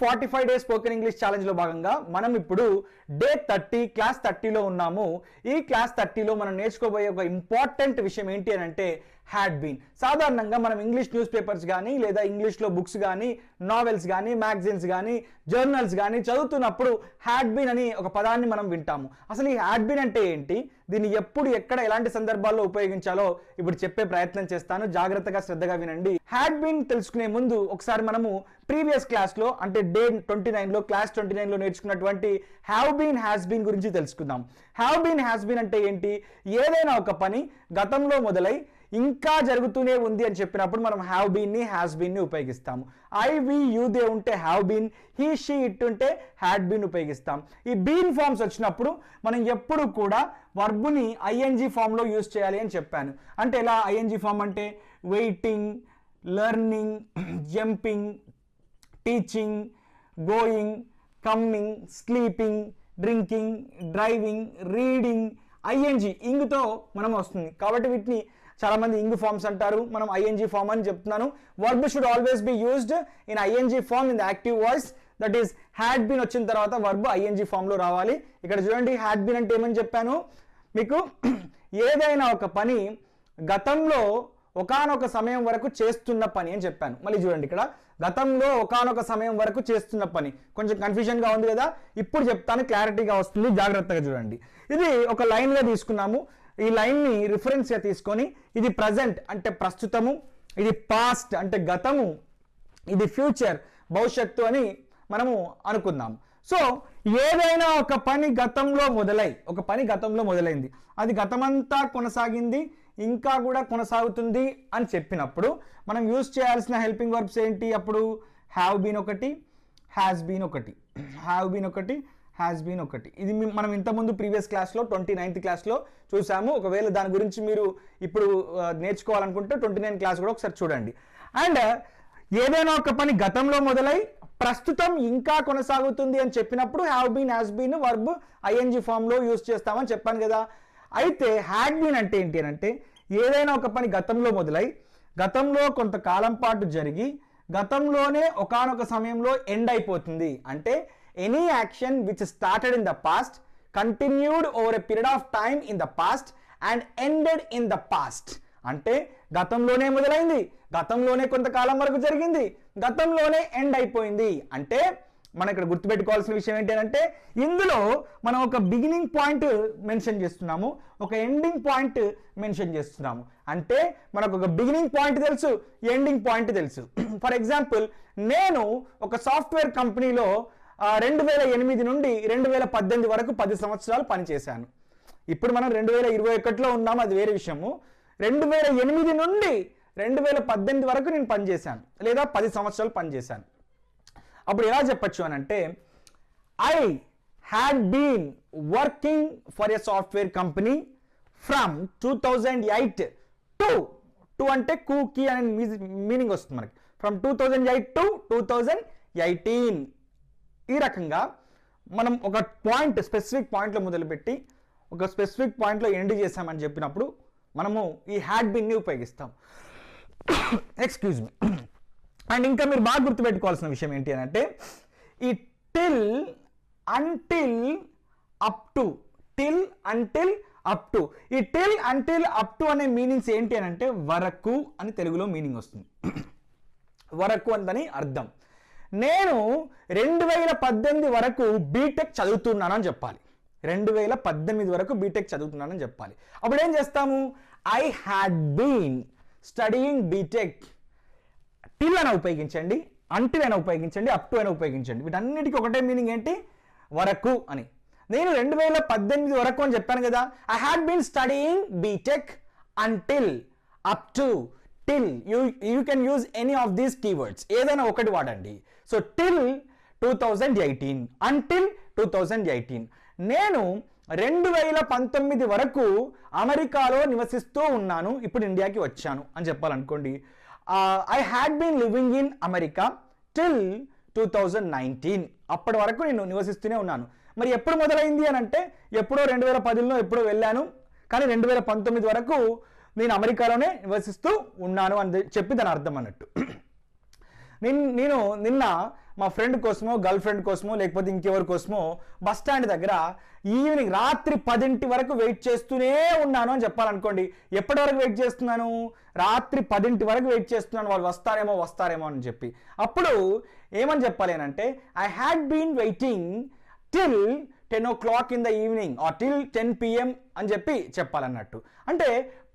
45 days spoken English challenge లో భాగంగా మనం ఇప్పుడు డే 30 క్లాస్ 30లో ఉన్నాము. ఈ క్లాస్ 30లో మనం నేర్చుకోబోయే ఒక ఇంపార్టెంట్ విషయం ఏంటి అని అంటే హ్యాడ్ బీన్. సాధారణంగా మనం ఇంగ్లీష్ న్యూస్ పేపర్స్ కానీ లేదా ఇంగ్లీష్లో బుక్స్ కానీ నావెల్స్ కానీ మ్యాగజైన్స్ కానీ జర్నల్స్ కానీ చదువుతున్నప్పుడు హ్యాడ్ బీన్ అని ఒక పదాన్ని మనం వింటాము. అసలు ఈ హ్యాడ్ బీన్ అంటే ఏంటి, దీన్ని ఎప్పుడు ఎక్కడ ఎలాంటి సందర్భాల్లో ఉపయోగించాలో ఇప్పుడు చెప్పే ప్రయత్నం చేస్తాను. జాగ్రత్తగా శ్రద్ధగా వినండి. హ్యాడ్ బీన్ తెలుసుకునే ముందు ఒకసారి మనము ప్రీవియస్ క్లాస్లో అంటే డే 29లో క్లాస్ 29లో నేర్చుకున్నటువంటి హ్యావ్ బీన్ హ్యాస్ బీన్ గురించి తెలుసుకుందాం. హ్యావ్ బీన్ హ్యాస్ బీన్ అంటే ఏంటి, ఏదైనా ఒక పని గతంలో మొదలై ఇంకా జరుగుతూనే ఉంది అని చెప్పినప్పుడు మనం హ్యావ్ బీన్ ని హ్యాస్ బీన్ ని ఉపయోగిస్తాము. ఐ వి యూ దే ఉంటే have been, he she it ఉంటే హ్యాడ్ బీన్ ఉపయోగిస్తాం. ఈ బీన్ ఫామ్స్ వచ్చినప్పుడు మనం ఎప్పుడు కూడా వర్బుని ఐఎన్జీ ఫామ్లో యూజ్ చేయాలి అని చెప్పాను. అంటే ఎలా ఐఎన్జీ ఫామ్ అంటే waiting, learning, jumping, teaching, going, coming, sleeping, drinking, driving, reading, ING ఇంగ్తో మనం వస్తుంది. కాబట్టి వీటిని చాలా మంది ఇంగ్ ఫార్మ్స్ అంటారు, మనం ఐఎన్జీ ఫార్మ్ అని చెప్తున్నాను. Verb should always be used in ING form in the active voice. That is had been వచ్చిన తర్వాత వర్బ్ ఐఎన్జీ ఫామ్లో రావాలి. ఇక్కడ చూడండి, హ్యాడ్ బీన్ అంటే ఏమని చెప్పాను మీకు, ఏదైనా ఒక పని గతంలో ఒకానొక సమయం వరకు చేస్తున్న పని అని చెప్పాను. మళ్ళీ చూడండి, ఇక్కడ గతంలో ఒకానొక సమయం వరకు చేస్తున్న పని. కొంచెం కన్ఫ్యూజన్గా ఉంది కదా, ఇప్పుడు చెప్తాను, క్లారిటీగా వస్తుంది, జాగ్రత్తగా చూడండి. ఇది ఒక లైన్గా తీసుకున్నాము. ఈ లైన్ని రిఫరెన్స్గా తీసుకొని ఇది ప్రజెంట్ అంటే ప్రస్తుతము, ఇది పాస్ట్ అంటే గతము, ఇది ఫ్యూచర్ భవిష్యత్తు అని మనము అనుకుందాం. సో ఏదైనా ఒక పని గతంలో మొదలైంది, అది గతమంతా కొనసాగింది, ఇంకా కూడా కొనసాగుతుంది అని చెప్పినప్పుడు మనం యూజ్ చేయాల్సిన హెల్పింగ్ వర్బ్స్ ఏంటి? అప్పుడు హ్యావ్ బీన్ ఒకటి, హ్యాస్ బీన్ ఒకటి, హ్యావ్ బీన్ ఒకటి, హ్యాస్ బీన్ ఒకటి. ఇది మనం ఇంతకుముందు ప్రీవియస్ క్లాస్లో 29th క్లాస్లో చూసాము. ఒకవేళ దాని గురించి మీరు ఇప్పుడు నేర్చుకోవాలనుకుంటే 29 క్లాస్ కూడా ఒకసారి చూడండి. అండ్ ఏదైనా ఒక పని గతంలో మొదలై ప్రస్తుతం ఇంకా కొనసాగుతుంది అని చెప్పినప్పుడు have been has been verb ING ఫామ్లో యూజ్ చేస్తామని చెప్పాను కదా. అయితే హ్యాడ్ బీన్ అంటే ఏంటి అని అంటే ఏదైనా ఒక పని గతంలో మొదలై గతంలో కొంతకాలం పాటు జరిగి గతంలోనే ఒకానొక సమయంలో ఎండ్ అయిపోతుంది. అంటే any action which started in the past, continued over a period of time in the past and ended in the past. అంటే గతంలోనే మొదలైంది, గతంలోనే కొంతకాలం వరకు జరిగింది, గతంలోనే ఎండ్ అయిపోయింది. అంటే మనం ఇక్కడ గుర్తుపెట్టుకోవాల్సిన విషయం ఏంటి అంటే ఇందులో మనం ఒక బిగినింగ్ పాయింట్ మెన్షన్ చేస్తున్నాము, ఒక ఎండింగ్ పాయింట్ మెన్షన్ చేస్తున్నాము. అంటే మనకు ఒక బిగినింగ్ పాయింట్ తెలుసు, ఎండింగ్ పాయింట్ తెలుసు. ఫర్ ఎగ్జాంపుల్, నేను ఒక సాఫ్ట్వేర్ కంపెనీలో 2008 నుండి 2018 వరకు 10 సంవత్సరాలు పనిచేశాను. ఇప్పుడు మనం 2021లో ఉన్నాము, అది వేరే విషయము. 2008 నుండి 2018 వరకు నేను పనిచేశాను, లేదా 10 సంవత్సరాలు పనిచేశాను. అప్పుడు ఎలా చెప్పచ్చు అని అంటే I had been working for a software company from 2008 to అంటే కూకీ అనే మీనింగ్ వస్తుంది మనకి. From 2008 to 2018. ఈ రకంగా మనం ఒక పాయింట్ స్పెసిఫిక్ పాయింట్లో మొదలుపెట్టి ఒక స్పెసిఫిక్ పాయింట్లో ఎండ్ చేసామని చెప్పినప్పుడు మనము ఈ హ్యాడ్ బీన్ని ఉపయోగిస్తాం. Excuse me. అండ్ ఇంకా మీరు బాగా గుర్తుపెట్టుకోవాల్సిన విషయం ఏంటి అని అంటే ఈ till, until, up to, till, until, up to. ఈ టిల్, అంటిల్, అప్ టు అనే మీనింగ్స్ ఏంటి అని అంటే వరకు అని తెలుగులో మీనింగ్ వస్తుంది. వరకు అందని అర్థం. నేను 2018 వరకు బీటెక్ చదువుతున్నానని చెప్పాలి. 2018 వరకు బీటెక్ చదువుతున్నానని చెప్పాలి. అప్పుడు ఏం చేస్తాము? I had been studying BTech. Till అయినా ఉపయోగించండి, అంటిల్ అయినా ఉపయోగించండి, అప్ టు అయినా ఉపయోగించండి. వీటన్నిటికీ ఒకటే మీనింగ్ ఏంటి? వరకు అని. నేను 2018 వరకు అని చెప్పాను కదా. I had been studying BTech until, up to, till. You can use any of these keywords, ఏదైనా ఒకటి వాడండి. So till 2018, until 2018. నేను 2019 వరకు అమెరికాలో నివసిస్తూ ఉన్నాను, ఇప్పుడు ఇండియాకి వచ్చాను అని చెప్పాలనుకోండి. I had been living in America till 2019. అప్పటి వరకు నేను నివసిస్తూనే ఉన్నాను. మరి ఎప్పుడు మొదలైంది అని అంటే ఎప్పుడో 2010లో ఎప్పుడో వెళ్ళాను, కానీ 2019 వరకు నేను అమెరికాలోనే నివసిస్తూ ఉన్నాను అని చెప్పి దాని అర్థం అన్నట్టు. నేను నిన్న మా ఫ్రెండ్ కోసమో గర్ల్ ఫ్రెండ్ కోసమో లేకపోతే ఇంకెవరి కోసమో బస్ స్టాండ్ దగ్గర ఈవినింగ్ రాత్రి 10 వరకు వెయిట్ చేస్తూనే ఉన్నాను అని చెప్పాలనుకోండి. ఎప్పటి వరకు వెయిట్ చేస్తున్నాను? రాత్రి 10 వరకు వెయిట్ చేస్తున్నాను, వాళ్ళు వస్తారేమో అని చెప్పి. అప్పుడు ఏమని చెప్పాలి అని అంటే I had been waiting till 10 o'clock in the evening or till 10 PM అని చెప్పి చెప్పాలన్నట్టు. అంటే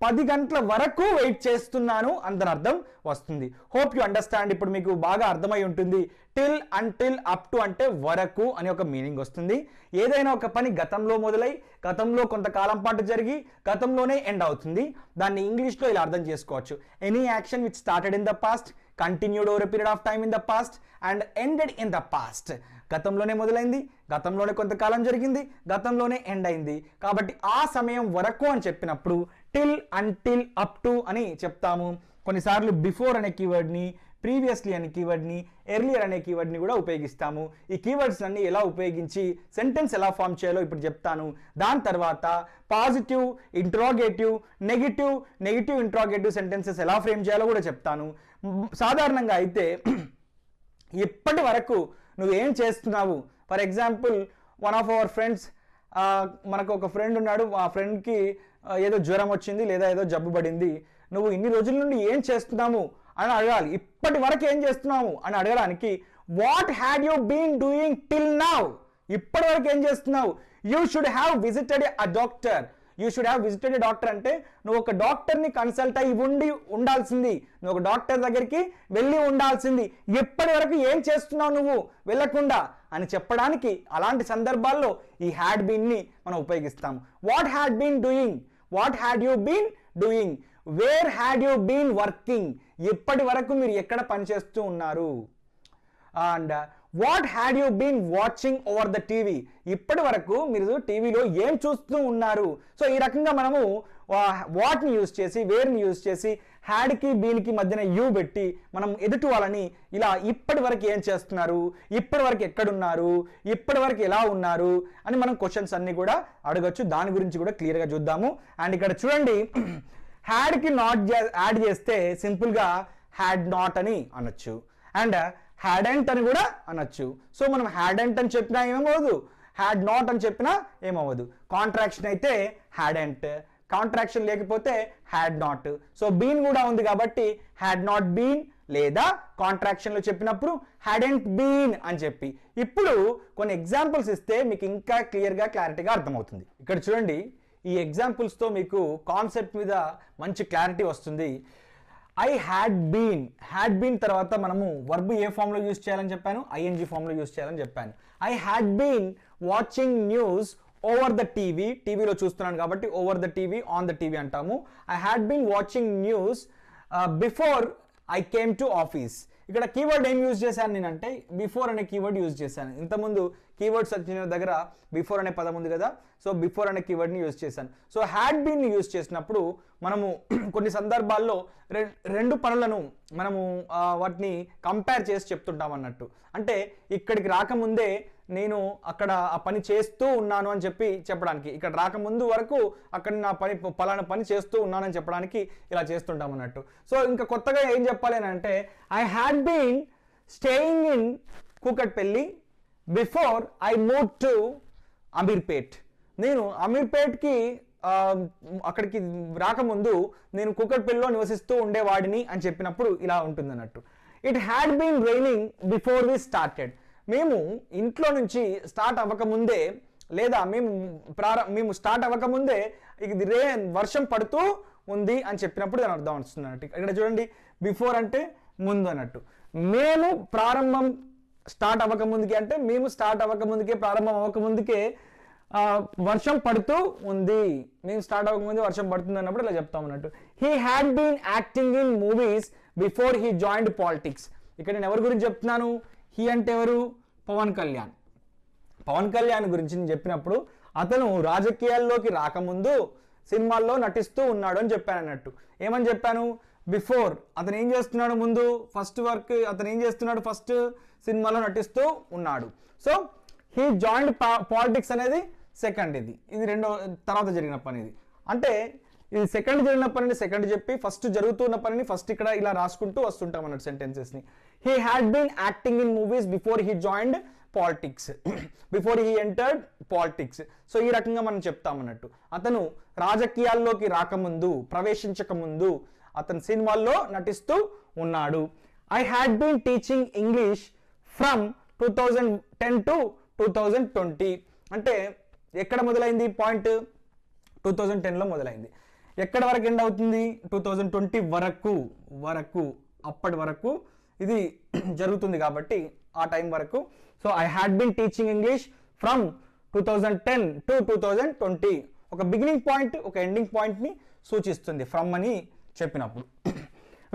10 గంటల వరకు వెయిట్ చేస్తున్నాను అందని అర్థం వస్తుంది. Hope you understand. ఇప్పుడు మీకు బాగా అర్థమై ఉంటుంది. టిల్, అంటిల్, అప్ టు అంటే వరకు అని ఒక మీనింగ్ వస్తుంది. ఏదైనా ఒక పని గతంలో మొదలై గతంలో కొంతకాలం పాటు జరిగి గతంలోనే ఎండ్ అవుతుంది. దాన్ని ఇంగ్లీష్లో ఇలా అర్థం చేసుకోవచ్చు. Any action which started in the past, continued over a period of time in the past and ended in the past. గతంలోనే మొదలైంది, గతంలోనే కొంతకాలం జరిగింది, గతంలోనే ఎండ్ అయింది. కాబట్టి ఆ సమయం వరకు అని చెప్పినప్పుడు టిల్, అంటిల్, అప్ టు అని చెప్తాము. కొన్నిసార్లు బిఫోర్ అనే కీవర్డ్ని, ప్రీవియస్లీ అనే కీవర్డ్ని, ఎర్లియర్ అనే కీవర్డ్ని కూడా ఉపయోగిస్తాము. ఈ కీవర్డ్స్ అన్ని ఎలా ఉపయోగించి సెంటెన్స్ ఎలా ఫామ్ చేయాలో ఇప్పుడు చెప్తాను. దాని తర్వాత positive, interrogative, negative interrogative sentences ఎలా ఫ్రేమ్ చేయాలో కూడా చెప్తాను. సాధారణంగా అయితే ఇప్పటి వరకు నువ్వేం చేస్తున్నావు? For example one of our friends, మనకు ఒక ఫ్రెండ్ ఉన్నాడు, ఆ ఫ్రెండ్కి ఏదో జ్వరం వచ్చింది లేదా ఏదో జబ్బు పడింది. నువ్వు ఇన్ని రోజుల నుండి ఏం చేస్తున్నావు అని అడగాలి. ఇప్పటి వరకు ఏం చేస్తున్నావు అని అడగడానికి what had you been doing till now? ఇప్పటి వరకు ఏం చేస్తున్నావు? You should have visited a doctor. You should have visited doctor అంటే నువ్వు ఒక డాక్టర్ని కన్సల్ట్ అయ్యి ఉండాల్సింది, నువ్వు ఒక డాక్టర్ దగ్గరికి వెళ్ళి ఉండాల్సింది. ఎప్పటి వరకు ఏం చేస్తున్నావు నువ్వు వెళ్ళకుండా అని చెప్పడానికి అలాంటి సందర్భాల్లో ఈ హ్యాడ్ బీన్ని మనం ఉపయోగిస్తాం. What had been doing, what had you been doing, where had you been working, ఇప్పటి వరకు మీరు ఎక్కడ పనిచేస్తూ ఉన్నారు. And what had you been watching over the TV, ఇప్పటి వరకు మీరు టీవీలో ఏం చూస్తూ ఉన్నారు. సో ఈ రకంగా మనము వాట్ని యూజ్ చేసి, వేర్ని యూజ్ చేసి, హ్యాడ్కి బీన్కి మధ్యన యూ పెట్టి మనం ఎదుటి వాళ్ళని ఇలా ఇప్పటి వరకు ఏం చేస్తున్నారు, ఇప్పటి వరకు ఎక్కడున్నారు, ఇప్పటి వరకు ఎలా ఉన్నారు అని మనం క్వశ్చన్స్ అన్ని కూడా అడగచ్చు. దాని గురించి కూడా క్లియర్గా చూద్దాము. అండ్ ఇక్కడ చూడండి, హ్యాడ్కి నాట్ యాడ్ చేస్తే సింపుల్గా హ్యాడ్ నాట్ అని అనొచ్చు, అండ్ హ్యాడెంట్ అని కూడా అనొచ్చు. సో మనం హ్యాడెంట్ అని చెప్పినా ఏమవ్వదు, హ్యాడ్ నాట్ అని చెప్పినా ఏమవ్వదు. కాంట్రాక్షన్ అయితే హ్యాడెంట్, కాంట్రాక్షన్ లేకపోతే హ్యాడ్ నాట్. సో బీన్ కూడా ఉంది కాబట్టి హ్యాడ్ నాట్ బీన్, లేదా కాంట్రాక్షన్లో చెప్పినప్పుడు హ్యాడెంట్ బీన్ అని చెప్పి. ఇప్పుడు కొన్ని ఎగ్జాంపుల్స్ ఇస్తే మీకు ఇంకా క్లారిటీగా అర్థమవుతుంది. ఇక్కడ చూడండి, ఈ ఎగ్జాంపుల్స్తో మీకు కాన్సెప్ట్ మీద మంచి క్లారిటీ వస్తుంది. ఐ హ్యాడ్ బీన్ తర్వాత మనము వర్బ్ ఏ ఫామ్లో యూజ్ చేయాలని చెప్పాను, ఐఎన్జీ ఫామ్లో యూజ్ చేయాలని చెప్పాను. I had been watching news over the TV, టీవీలో చూస్తున్నాను కాబట్టి over the TV, on the TV అంటాము. I had been watching news before I came to office. ఇక్కడ కీవర్డ్ ఏం యూజ్ చేశాను నేనంటే బిఫోర్ అనే కీవర్డ్ యూజ్ చేశాను. ఇంతకుముందు కీవర్డ్స్ వచ్చిన దగ్గర బిఫోర్ అనే పదం ఉంది కదా, సో బిఫోర్ అనే కీవర్డ్ని యూజ్ చేశాను. సో హ్యాడ్ బీన్ని యూజ్ చేసినప్పుడు మనము కొన్ని సందర్భాల్లో రెండు పనులను మనము వాటిని కంపేర్ చేసి చెప్తుంటాం అన్నట్టు. అంటే ఇక్కడికి రాకముందే నేను అక్కడ ఆ పని చేస్తూ ఉన్నాను అని చెప్పడానికి, ఇక్కడ రాకముందు వరకు అక్కడ నా పలానా పని చేస్తూ ఉన్నానని చెప్పడానికి ఇలా చేస్తుంటాం అన్నట్టు. సో ఇంకా కొత్తగా ఏం చెప్పాలి అని అంటే I had been staying in Kukatpally before I move to Ameerpet. నేను అమీర్పేట్కి అక్కడికి రాకముందు నేను కూకట్పల్లిలో నివసిస్తూ ఉండేవాడిని అని చెప్పినప్పుడు ఇలా ఉంటుంది అన్నట్టు. It had been raining before we started. మేము ఇంట్లో నుంచి స్టార్ట్ అవ్వకముందే, లేదా మేము స్టార్ట్ అవ్వకముందే ఇది వర్షం పడుతూ ఉంది అని చెప్పినప్పుడు దాని అర్థం వస్తుంది అన్నట్టు. ఇక్కడ చూడండి, బిఫోర్ అంటే ముందు అన్నట్టు. మేము ప్రారంభం స్టార్ట్ అవ్వకముందుకే అంటే మేము స్టార్ట్ అవ్వకముందుకే, ప్రారంభం అవ్వకముందుకే వర్షం పడుతూ ఉంది, మేము స్టార్ట్ అవ్వకముందే వర్షం పడుతుంది అన్నప్పుడు ఇలా చెప్తాం అన్నట్టు. He had been acting in movies before he joined politics. ఇక్కడ నేను ఎవరి గురించి చెప్తున్నాను? హీ అంటే ఎవరు? పవన్ కళ్యాణ్. పవన్ కళ్యాణ్ గురించి నేను చెప్పినప్పుడు అతను రాజకీయాల్లోకి రాకముందు సినిమాల్లో నటిస్తూ ఉన్నాడు అని చెప్పాను అన్నట్టు. ఏమని చెప్పాను? బిఫోర్ అతను ఏం చేస్తున్నాడు, ముందు ఫస్ట్ వర్క్ అతను ఏం చేస్తున్నాడు, ఫస్ట్ సినిమాలో నటిస్తూ ఉన్నాడు. సో హీ జాయిన్డ్ పాలిటిక్స్ అనేది సెకండ్, ఇది రెండో తర్వాత జరిగిన పని. ఇది అంటే ఇది సెకండ్ జరిగిన పనిని సెకండ్ చెప్పి ఫస్ట్ జరుగుతున్న పనిని ఫస్ట్ ఇక్కడ ఇలా రాసుకుంటూ వస్తుంటాం అన్నట్టు సెంటెన్సెస్ని. He had been acting in movies before he joined politics, before he entered politics. So ఈ రకంగా మనం చెప్తామన్నట్టు. అతను రాజకీయాల్లోకి రాకముందు, ప్రవేశించకముందు అతను సినిమాల్లో నటిస్తూ ఉన్నాడు. I had been teaching English from 2010 to 2020. అంటే ఎక్కడ మొదలైంది పాయింట్? 2010లో మొదలైంది. ఎక్కడ వరకు ఎండ్ అవుతుంది? 2020 వరకు అప్పటి వరకు ఇది జరుగుతుంది కాబట్టి ఆ టైం వరకు. So I had been teaching English from 2010 to 2020. ఒక బిగినింగ్ పాయింట్, ఒక ఎండింగ్ పాయింట్ని సూచిస్తుంది ఫ్రమ్ అని చెప్పినప్పుడు.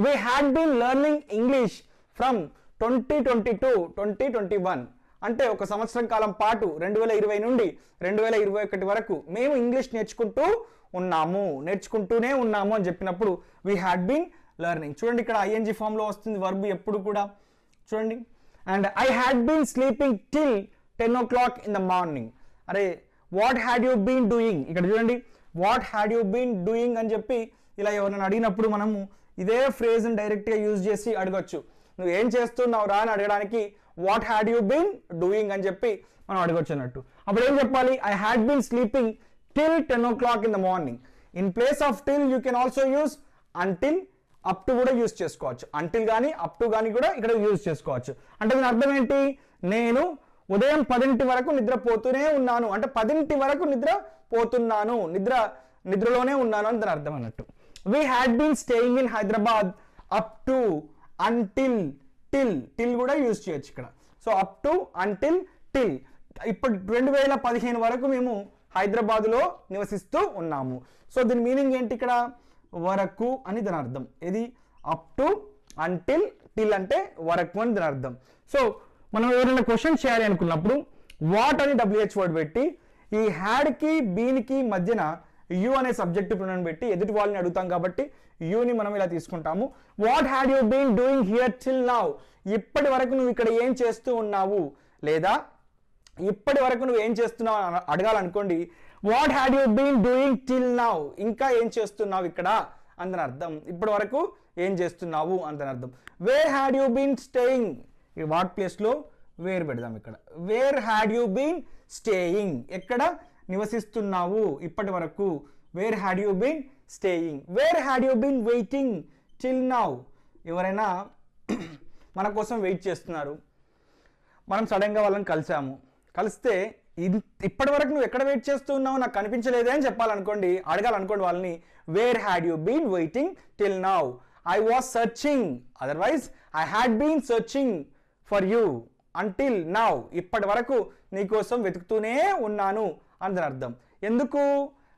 We had been learning English from 2020 to 2021. అంటే ఒక సంవత్సరం కాలం పాటు 2020 నుండి 2021 వరకు మేము ఇంగ్లీష్ నేర్చుకుంటూనే ఉన్నాము అని చెప్పినప్పుడు వీ హ్యాడ్ బీన్ లెర్నింగ్. చూడండి ఇక్కడ ఐఎన్జీ ఫామ్లో వస్తుంది వర్బ్ ఎప్పుడు కూడా. చూడండి, and I had been sleeping till 10 o'clock in the morning. అరే what had you been doing, ఇక్కడ చూడండి what had you been doing అని చెప్పి ఇలా ఎవరైనా అడిగినప్పుడు మనము ఇదే ఫ్రేజ్ని డైరెక్ట్గా యూజ్ చేసి అడగొచ్చు. నువ్వు ఏం చేస్తున్నావు రా అని అడగడానికి what had you been doing అని చెప్పి మనం అడగొచ్చు అన్నట్టు. అప్పుడు ఏం చెప్పాలి? I had been sleeping till 10 o'clock in the morning. In place of till you can also use until, up to కూడా యూజ్ చేసుకోవచ్చు. అంటిల్ కానీ అప్ టు కానీ కూడా ఇక్కడ యూజ్ చేసుకోవచ్చు. అంటే దీని అర్థం ఏంటి? నేను ఉదయం 10 వరకు నిద్రపోతూనే ఉన్నాను, అంటే 10 వరకు నిద్రపోతున్నాను, నిద్రలోనే ఉన్నాను అని దాని అర్థం అన్నట్టు. We had been staying in Hyderabad up to, until, till కూడా యూజ్ చేయొచ్చు ఇక్కడ. So up to, until, till. ఇప్పుడు 2015 వరకు మేము హైదరాబాద్లో నివసిస్తూ ఉన్నాము. సో దీని మీనింగ్ ఏంటి? ఇక్కడ వరకు అని దాని అర్థం. ఇది అప్ టు, అంటిల్, టిల్ అంటే వరకు అని దాని అర్థం. సో మనం ఎవరైనా క్వశ్చన్ చేయాలి అనుకున్నప్పుడు వాట్ అని WH వర్డ్ పెట్టి ఈ హ్యాడ్కి బీన్కి మధ్యన యూ అనే సబ్జెక్ట్ ప్రొనౌన్ పెట్టి ఎదుటి వాళ్ళని అడుగుతాం కాబట్టి యూని మనం ఇలా తీసుకుంటాము. What had you been doing here till now, ఇప్పటి వరకు నువ్వు ఇక్కడ ఏం చేస్తూ ఉన్నావు, లేదా ఇప్పటి వరకు నువ్వు ఏం చేస్తున్నావు అడగాలనుకోండి. What had you been doing till now, ఇంకా ఏం చేస్తున్నావు ఇక్కడ అందని అర్థం. ఇప్పటి వరకు ఏం చేస్తున్నావు అందని అర్థం. Where had you been staying, ఈ వాట్ ప్లేస్లో వేర్ పెడదాం ఇక్కడ. Where had you been staying, ఎక్కడ నివసిస్తున్నావు ఇప్పటి వరకు. Where had you been staying. Where had you been waiting till now, ఎవరైనా మన కోసం వెయిట్ చేస్తున్నారు, మనం సడన్గా వాళ్ళని కలిస్తే ఇప్పటి వరకు నువ్వు ఎక్కడ వెయిట్ చేస్తూ ఉన్నావు నాకు కనిపించలేదే అని చెప్పాలనుకోండి, అడగాలనుకోండి వాళ్ళని. Where had you been waiting till now. I was searching, otherwise I had been searching for you until now, ఇప్పటి వరకు నీకోసం వెతుకుతూనే ఉన్నాను అని అర్థం. ఎందుకు?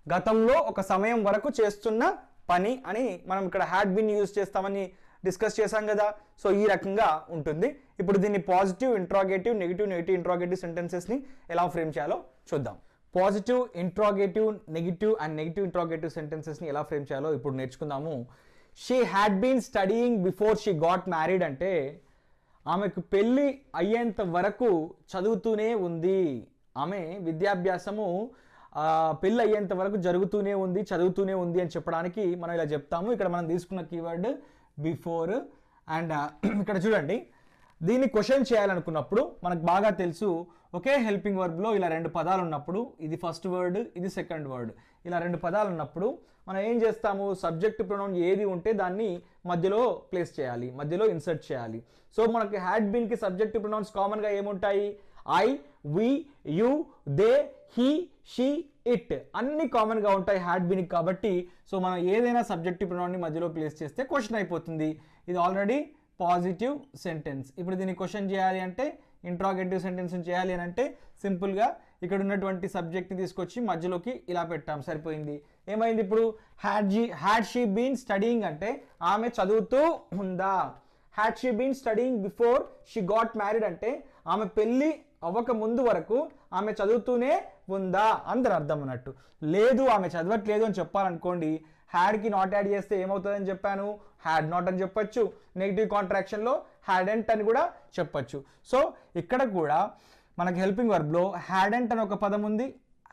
గతంలో ఒక సమయం వరకు చేస్తున్న పని అని మనం ఇక్కడ హ్యాడ్ బీన్ యూజ్ చేస్తామని డిస్కస్ చేశాం కదా. సో ఈ రకంగా ఉంటుంది. ఇప్పుడు దీన్ని పాజిటివ్, ఇంట్రాగేటివ్, నెగిటివ్ ఇంట్రాగేటివ్ సెంటెన్సెస్ని ఎలా ఫ్రేమ్ చేయాలో చూద్దాం. Positive, interrogative, negative and negative interrogative సెంటెన్సెస్ని ఎలా ఫ్రేమ్ చేయాలో ఇప్పుడు నేర్చుకుందాము. She had been studying before she got married అంటే ఆమెకు పెళ్ళి అయ్యేంత వరకు చదువుతూనే ఉంది. ఆమె విద్యాభ్యాసము పెళ్ళి అయ్యేంత వరకు జరుగుతూనే ఉంది, చదువుతూనే ఉంది అని చెప్పడానికి మనం ఇలా చెప్తాము. ఇక్కడ మనం తీసుకున్న కీవర్డ్ బిఫోర్. అండ్ ఇక్కడ చూడండి, దీన్ని క్వశ్చన్ చేయాలనుకున్నప్పుడు మనకు బాగా తెలుసు ఒకే హెల్పింగ్ వర్బ్లో ఇలా 2 పదాలు ఉన్నప్పుడు, ఇది ఫస్ట్ వర్డ్, ఇది సెకండ్ వర్డ్, ఇలా 2 పదాలు ఉన్నప్పుడు మనం ఏం చేస్తాము? సబ్జెక్ట్ ప్రొనౌన్ ఏది ఉంటే దాన్ని మధ్యలో ప్లేస్ చేయాలి, మధ్యలో ఇన్సర్ట్ చేయాలి. సో మనకి హ్యాడ్ బీన్కి సబ్జెక్ట్ ప్రొనౌన్స్ కామన్గా ఏముంటాయి? I, we, you, they, he, she, it అన్ని కామన్గా ఉంటాయి హ్యాడ్ బీన్కి కాబట్టి. సో మనం ఏదైనా సబ్జెక్టివ్ ప్రొనౌన్ని మధ్యలో ప్లేస్ చేస్తే క్వశ్చన్ అయిపోతుంది. ఇది ఆల్రెడీ పాజిటివ్ సెంటెన్స్. ఇప్పుడు దీన్ని క్వశ్చన్ చేయాలి అంటే, ఇంట్రాగేటివ్ సెంటెన్స్ చేయాలి అని అంటే సింపుల్గా ఇక్కడ ఉన్నటువంటి సబ్జెక్ట్ని తీసుకొచ్చి మధ్యలోకి ఇలా పెట్టాం, సరిపోయింది. ఏమైంది ఇప్పుడు? హ్యాడ్ షీ బీన్ స్టడీయింగ్ అంటే ఆమె చదువుతూ ఉందా. Had she been studying before she got married అంటే ఆమె పెళ్ళి అవ్వక ముందు వరకు ఆమె చదువుతూనే ఉందా అందరు అర్థం అన్నట్టు. లేదు ఆమె చదవట్లేదు అని చెప్పాలనుకోండి, హ్యాడ్కి నాట్ యాడ్ చేస్తే ఏమవుతుందని చెప్పాను? హ్యాడ్ నాట్ అని చెప్పొచ్చు. నెగిటివ్ కాంట్రాక్షన్లో హ్యాడెంట్ అని కూడా చెప్పొచ్చు. సో ఇక్కడ కూడా మనకి హెల్పింగ్ వర్బ్లో హ్యాడెంట్ అని ఒక పదం ఉంది,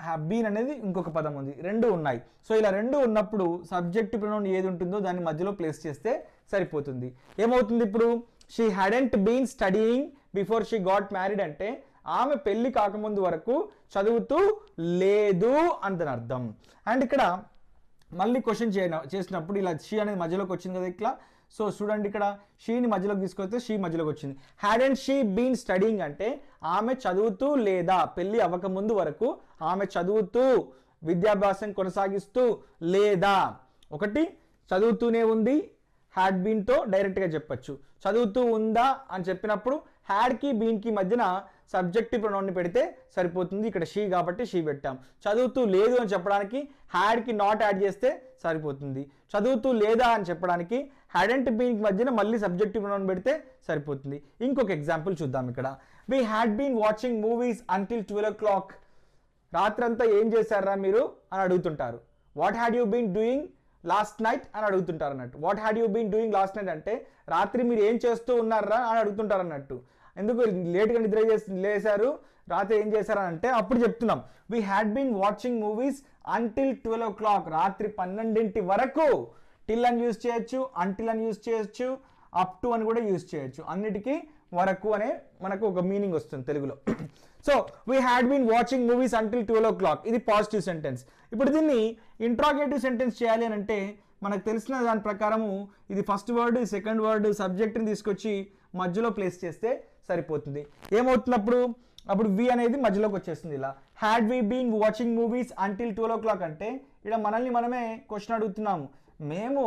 హ్యావ్ బీన్ అనేది ఇంకొక పదం ఉంది, రెండు ఉన్నాయి. సో ఇలా రెండు ఉన్నప్పుడు సబ్జెక్టివ్ ప్రొనౌన్ ఏది ఉంటుందో దాన్ని మధ్యలో ప్లేస్ చేస్తే సరిపోతుంది. ఏమవుతుంది ఇప్పుడు, she hadn't been studying before she got married అంటే ఆమె పెళ్లి కాకముందు వరకు చదువుతూ లేదు అంతని అర్థం. అండ్ ఇక్కడ మళ్ళీ క్వశ్చన్ చేసినప్పుడు ఇలా షీ అనేది మధ్యలోకి వచ్చింది కదా ఇట్లా. సో చూడండి ఇక్కడ షీని మధ్యలోకి తీసుకొస్తే షీ మధ్యలోకి వచ్చింది. హ్యాడెంట్ షీ బీన్ స్టడీయింగ్ అంటే ఆమె చదువుతూ లేదా, పెళ్లి అవ్వకముందు వరకు ఆమె చదువుతూ విద్యాభ్యాసం కొనసాగిస్తూ లేదా. ఒకటి చదువుతూనే ఉంది, హ్యాడ్ బీన్తో డైరెక్ట్గా చెప్పచ్చు. చదువుతూ ఉందా అని చెప్పినప్పుడు హ్యాడ్కి బీన్కి మధ్యన సబ్జెక్టివ్ ప్రొనౌన్ని పెడితే సరిపోతుంది. ఇక్కడ షీ కాబట్టి షీ పెట్టాం. చదువుతూ లేదు అని చెప్పడానికి హ్యాడ్కి నాట్ యాడ్ చేస్తే సరిపోతుంది. చదువుతూ లేదా అని చెప్పడానికి హ్యాడెంట్ బీన్కి మధ్యన మళ్ళీ సబ్జెక్టివ్ ప్రొనౌన్ పెడితే సరిపోతుంది. ఇంకొక ఎగ్జాంపుల్ చూద్దాం ఇక్కడ. We had been watching movies until 12 o'clock. రాత్రంతా ఏం చేశారా మీరు అని అడుగుతుంటారు. What had you been doing last night అని అడుగుతుంటారు అన్నట్టు. What had you been doing last night అంటే రాత్రి మీరు ఏం చేస్తూ ఉన్నారా అని అడుగుతుంటారు అన్నట్టు. ఎందుకు లేట్గా నిద్ర లేశారు, రాత్రి ఏం చేశారని అంటే అప్పుడు చెప్తున్నాం. We had been watching movies until 12 o'clock. రాత్రి 12 వరకు. టిల్ అని యూజ్ చేయొచ్చు, అంటిల్ అని యూజ్ చేయొచ్చు, అప్ టు అని కూడా యూజ్ చేయొచ్చు. అన్నిటికీ వరకు అనే మనకు ఒక మీనింగ్ వస్తుంది తెలుగులో. So we had been watching movies until 12 o'clock. ఇది పాజిటివ్ సెంటెన్స్. ఇప్పుడు దీన్ని ఇంట్రాగేటివ్ సెంటెన్స్ చేయాలి అని అంటే మనకు తెలిసిన దాని ప్రకారము ఇది ఫస్ట్ వర్డ్, సెకండ్ వర్డ్, సబ్జెక్ట్ని తీసుకొచ్చి మధ్యలో ప్లేస్ చేస్తే సరిపోతుంది. ఏమవుతున్నప్పుడు అప్పుడు వి అనేది మధ్యలోకి వచ్చేస్తుంది. ఇలా had we been watching movies until 12 o'clock అంటే ఇక్కడ మనల్ని మనమే క్వశ్చన్ అడుగుతున్నాము. మేము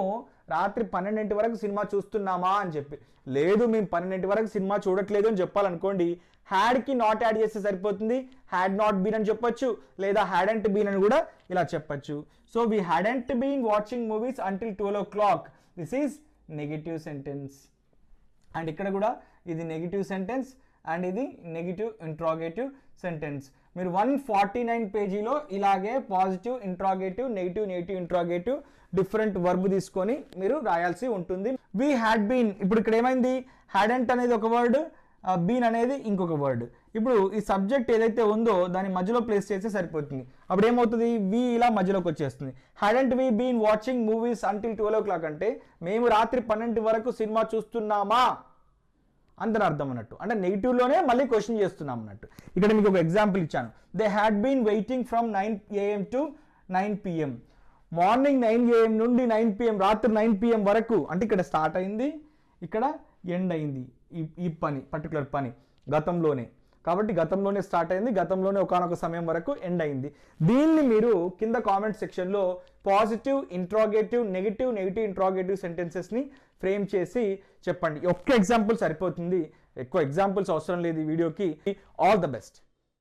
రాత్రి 12 వరకు సినిమా చూస్తున్నామా అని చెప్పి. లేదు, మేము 12 వరకు సినిమా చూడట్లేదు అని చెప్పాలనుకోండి, హ్యాడ్కి నాట్ యాడ్ చేస్తే సరిపోతుంది. హ్యాడ్ నాట్ బీన్ అని చెప్పొచ్చు, లేదా హ్యాడెంట్ బీన్ అని కూడా ఇలా చెప్పచ్చు. So we hadn't been watching movies until 12 o'clock. This is negative sentence. And ఇక్కడ కూడా ఇది నెగిటివ్ సెంటెన్స్ అండ్ ఇది నెగిటివ్ ఇంట్రాగేటివ్ సెంటెన్స్. మీరు 149 పేజీలో ఇలాగే positive interrogative, negative interrogative different verb తీసుకొని మీరు రాయాల్సి ఉంటుంది. వి హ్యాడ్ బీన్, ఇప్పుడు ఇక్కడ ఏమైంది, హ్యాడెంట్ అనేది ఒక వర్డ్, బీన్ అనేది ఇంకొక వర్డ్. ఇప్పుడు ఈ సబ్జెక్ట్ ఏదైతే ఉందో దాన్ని మధ్యలో ప్లేస్ చేస్తే సరిపోతుంది. అప్పుడు ఏమవుతుంది, వి ఇలా మధ్యలోకి వచ్చేస్తుంది. Hadn't we been watching movies until 12 o'clock అంటే మేము రాత్రి 12 వరకు సినిమా చూస్తున్నామా అంతని అర్థం అన్నట్టు. అంటే నెగిటివ్లోనే మళ్ళీ క్వశ్చన్ చేస్తున్నాం అన్నట్టు. ఇక్కడ మీకు ఒక ఎగ్జాంపుల్ ఇచ్చాను. They had been waiting from 9 AM to 9 PM. Morning 9 AM నుండి 9 PM, రాత్రి 9 PM వరకు. అంటే ఇక్కడ స్టార్ట్ అయింది, ఇక్కడ ఎండ్ అయింది. ఈ పని పర్టికులర్ పని గతంలోనే, కాబట్టి గతంలోనే స్టార్ట్ అయింది, గతంలోనే ఒకానొక సమయం వరకు ఎండ్ అయింది. దీన్ని మీరు కింద కామెంట్ సెక్షన్లో పాజిటివ్ ఇంట్రాగేటివ్, నెగిటివ్ ఇంట్రాగేటివ్ సెంటెన్సెస్ని ఫ్రేమ్ చేసి చెప్పండి. ఒక్క ఎగ్జాంపుల్ సరిపోతుంది, ఎక్కువ ఎగ్జాంపుల్స్ అవసరం లేదు ఈ వీడియోకి. All the best.